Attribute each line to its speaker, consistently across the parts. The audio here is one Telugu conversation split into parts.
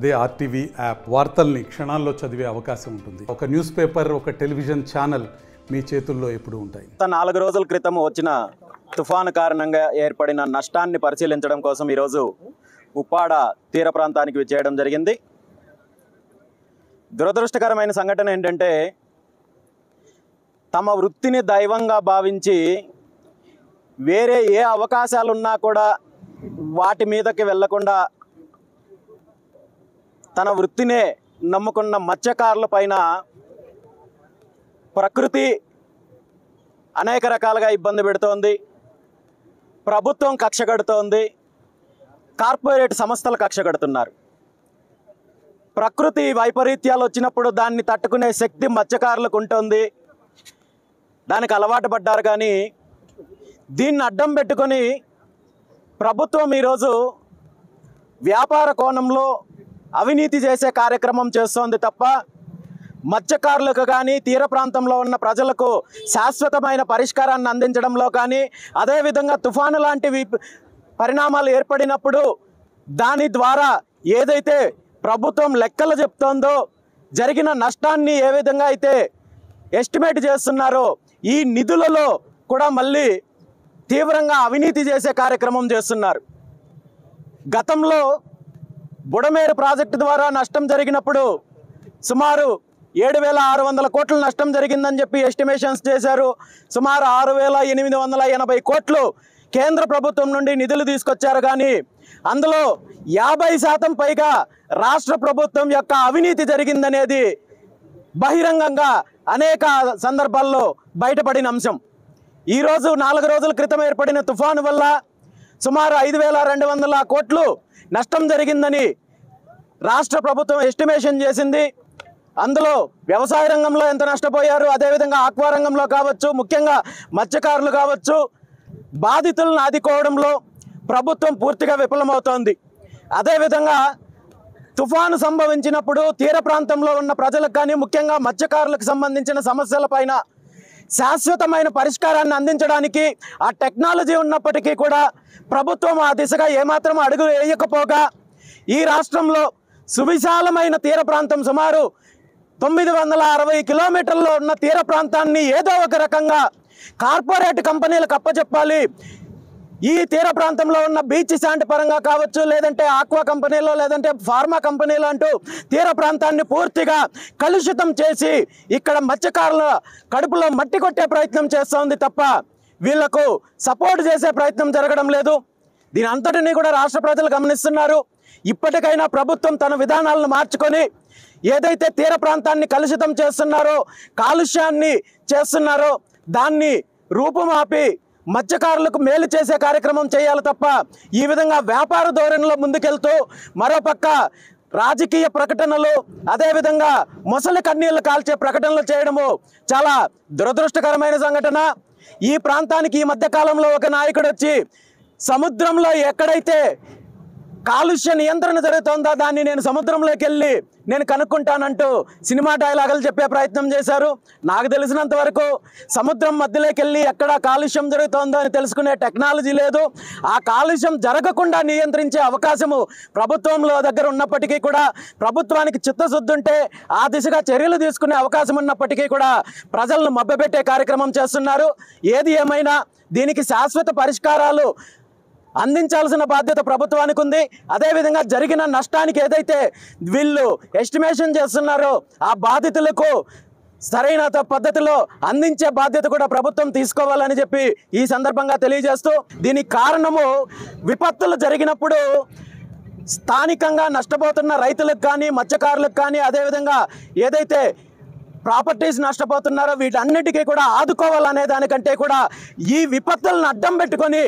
Speaker 1: అదే ఆర్టీవీ యాప్ వార్తల్ని క్షణాల్లో చదివే అవకాశం ఉంటుంది. ఒక న్యూస్ పేపర్, ఒక టెలివిజన్ ఛానల్ మీ చేతుల్లో ఎప్పుడూ ఉంటాయి.
Speaker 2: 4 రోజుల క్రితం వచ్చిన తుఫాను కారణంగా ఏర్పడిన నష్టాన్ని పరిశీలించడం కోసం ఈరోజు ఉప్పాడ తీర ప్రాంతానికి విచ్చేయడం జరిగింది. దురదృష్టకరమైన సంఘటన ఏంటంటే, తమ వృత్తిని దైవంగా భావించి వేరే ఏ అవకాశాలున్నా కూడా వాటి మీదకి వెళ్లకుండా తన వృత్తినే నమ్ముకున్న మత్స్యకారుల పైన ప్రకృతి అనేక రకాలుగా ఇబ్బంది పెడుతోంది. ప్రభుత్వం కక్ష కడుతోంది, కార్పొరేట్ సంస్థలు కక్ష కడుతున్నారు. ప్రకృతి వైపరీత్యాలు వచ్చినప్పుడు దాన్ని తట్టుకునే శక్తి మత్స్యకారులకు ఉంటుంది, దానికి అలవాటు పడ్డారు. కానీ దీన్ని అడ్డం పెట్టుకొని ప్రభుత్వం ఈరోజు వ్యాపార కోణంలో అవినీతి చేసే కార్యక్రమం చేస్తోంది తప్ప మత్స్యకారులకు కానీ తీర ప్రాంతంలో ఉన్న ప్రజలకు శాశ్వతమైన పరిష్కారాన్ని అందించడంలో కానీ, అదేవిధంగా తుఫాను లాంటివి పరిణామాలు ఏర్పడినప్పుడు దాని ద్వారా ఏదైతే ప్రభుత్వం లెక్కలు చెప్తోందో, జరిగిన నష్టాన్ని ఏ విధంగా అయితే ఎస్టిమేట్ చేస్తున్నారో, ఈ నిధులలో కూడా మళ్ళీ తీవ్రంగా అవినీతి చేసే కార్యక్రమం చేస్తున్నారు. గతంలో బుడమేరు ప్రాజెక్టు ద్వారా నష్టం జరిగినప్పుడు సుమారు 7,600 కోట్ల నష్టం జరిగిందని చెప్పి ఎస్టిమేషన్స్ చేశారు. సుమారు 6,880 కోట్లు కేంద్ర ప్రభుత్వం నుండి నిధులు తీసుకొచ్చారు. కానీ అందులో 50% పైగా రాష్ట్ర ప్రభుత్వం యొక్క అవినీతి జరిగిందనేది బహిరంగంగా అనేక సందర్భాల్లో బయటపడిన అంశం. ఈరోజు 4 రోజుల క్రితం ఏర్పడిన తుఫాను వల్ల సుమారు 5,200 కోట్లు నష్టం జరిగిందని రాష్ట్ర ప్రభుత్వం ఎస్టిమేషన్ చేసింది. అందులో వ్యవసాయ రంగంలో ఎంత నష్టపోయారు, అదేవిధంగా ఆక్వా రంగంలో కావచ్చు, ముఖ్యంగా మత్స్యకారులు కావచ్చు, బాధితులను ఆదుకోవడంలో ప్రభుత్వం పూర్తిగా విఫలమవుతోంది. అదేవిధంగా తుఫాను సంభవించినప్పుడు తీర ప్రాంతంలో ఉన్న ప్రజలకు కానీ, ముఖ్యంగా మత్స్యకారులకు సంబంధించిన సమస్యలపైన శాశ్వతమైన పరిష్కారాన్ని అందించడానికి ఆ టెక్నాలజీ ఉన్నప్పటికీ కూడా ప్రభుత్వం ఆ దిశగా ఏమాత్రం అడుగు వేయకపోగా ఈ రాష్ట్రంలో సువిశాలమైన తీర ప్రాంతం, సుమారు 960 కిలోమీటర్లో ఉన్న తీర ప్రాంతాన్ని ఏదో ఒక రకంగా కార్పొరేట్ కంపెనీలకు అప్పచెప్పాలి. ఈ తీర ప్రాంతంలో ఉన్న బీచ్ శాండ్ పరంగా కావచ్చు, లేదంటే ఆక్వా కంపెనీలో, లేదంటే ఫార్మా కంపెనీలు అంటూ తీర ప్రాంతాన్ని పూర్తిగా కలుషితం చేసి ఇక్కడ మత్స్యకారుల కడుపులో మట్టి కొట్టే ప్రయత్నం చేస్తోంది తప్ప వీళ్లకు సపోర్ట్ చేసే ప్రయత్నం జరగడం లేదు. దీని అంతటినీ కూడా రాష్ట్ర ప్రజలు గమనిస్తున్నారు. ఇప్పటికైనా ప్రభుత్వం తన విధానాలను మార్చుకొని ఏదైతే తీర ప్రాంతాన్ని కలుషితం చేస్తున్నారో, కాలుష్యాన్ని చేస్తున్నారో దాన్ని రూపుమాపి మత్స్యకారులకు మేలు చేసే కార్యక్రమం చేయాలి తప్ప ఈ విధంగా వ్యాపార ధోరణిలో ముందుకెళ్తూ మరోపక్క రాజకీయ ప్రకటనలు, అదేవిధంగా మొసలి కన్నీళ్లు కాల్చే ప్రకటనలు చేయడము చాలా దురదృష్టకరమైన సంఘటన. ఈ ప్రాంతానికి ఈ మధ్య కాలంలో ఒక నాయకుడు వచ్చి సముద్రంలో ఎక్కడైతే కాలుష్య నియంత్రణ జరుగుతుందో దాన్ని నేను సముద్రంలోకి వెళ్ళి నేను కనుక్కుంటానంటూ సినిమా డైలాగులు చెప్పే ప్రయత్నం చేశారు. నాకు తెలిసినంత వరకు సముద్రం మధ్యలోకి వెళ్ళి ఎక్కడ కాలుష్యం జరుగుతుందో అని తెలుసుకునే టెక్నాలజీ లేదు. ఆ కాలుష్యం జరగకుండా నియంత్రించే అవకాశము ప్రభుత్వంలో దగ్గర ఉన్నప్పటికీ కూడా, ప్రభుత్వానికి చిత్తశుద్ధి ఉంటే ఆ దిశగా చర్యలు తీసుకునే అవకాశం ఉన్నప్పటికీ కూడా ప్రజలను మభ్యపెట్టే కార్యక్రమం చేస్తున్నారు. ఏది ఏమైనా దీనికి శాశ్వత పరిష్కారాలు అందించాల్సిన బాధ్యత ప్రభుత్వానికి ఉంది. అదేవిధంగా జరిగిన నష్టానికి ఏదైతే వీళ్ళు ఎస్టిమేషన్ చేస్తున్నారో ఆ బాధితులకు సరైన పద్ధతిలో అందించే బాధ్యత కూడా ప్రభుత్వం తీసుకోవాలని చెప్పి ఈ సందర్భంగా తెలియజేస్తూ, దీనికి కారణము విపత్తులు జరిగినప్పుడు స్థానికంగా నష్టపోతున్న రైతులకు కానీ, మత్స్యకారులకు కానీ, అదేవిధంగా ఏదైతే ప్రాపర్టీస్ నష్టపోతున్నారో వీటన్నిటికీ కూడా ఆదుకోవాలనే దానికంటే కూడా ఈ విపత్తులను అడ్డం పెట్టుకొని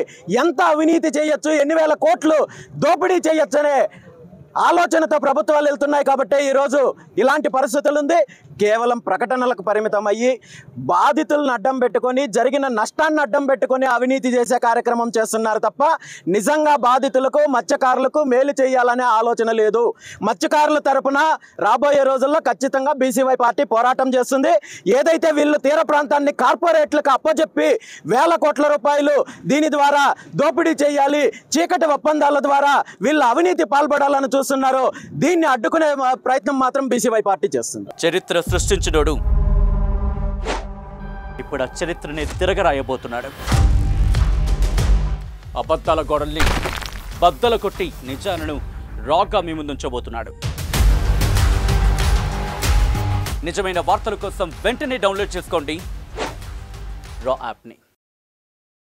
Speaker 2: ఎంత అవినీతి చేయొచ్చు, ఎన్ని వేల కోట్లు దోపిడీ చేయొచ్చు అనే ఆలోచనతో ప్రభుత్వాలు వెళ్తున్నాయి. కాబట్టి ఈరోజు ఇలాంటి పరిస్థితులు ఉంది. కేవలం ప్రకటనలకు పరిమితం అయ్యి బాధితులను అడ్డం పెట్టుకొని, జరిగిన నష్టాన్ని అడ్డం పెట్టుకొని అవినీతి చేసే కార్యక్రమం చేస్తున్నారు తప్ప నిజంగా బాధితులకు, మత్స్యకారులకు మేలు చేయాలనే ఆలోచన లేదు. మత్స్యకారుల తరపున రాబోయే రోజుల్లో ఖచ్చితంగా బీసీవై పార్టీ పోరాటం చేస్తుంది. ఏదైతే వీళ్ళు తీర ప్రాంతాన్ని కార్పొరేట్లకు అప్పచెప్పి వేల కోట్ల రూపాయలు దీని ద్వారా దోపిడీ చేయాలి, చీకటి ఒప్పందాల ద్వారా వీళ్ళు అవినీతి పాల్పడాలని చూస్తున్నారు. చూస్తున్నారో దీన్ని అడ్డుకునే ప్రయత్నం మాత్రం బీసీవై పార్టీ చేస్తుంది.
Speaker 3: చరిత్ర సృష్టించినోడు ఇప్పుడు ఆ చరిత్రని తిరగరాయబోతున్నాడు. అబద్ధాల గోడల్ని బద్దలు కొట్టి నిజాలను రాగా మీ ముందుంచబోతున్నాడు. నిజమైన వార్తల కోసం వెంటనే డౌన్లోడ్ చేసుకోండి రా యాప్ని.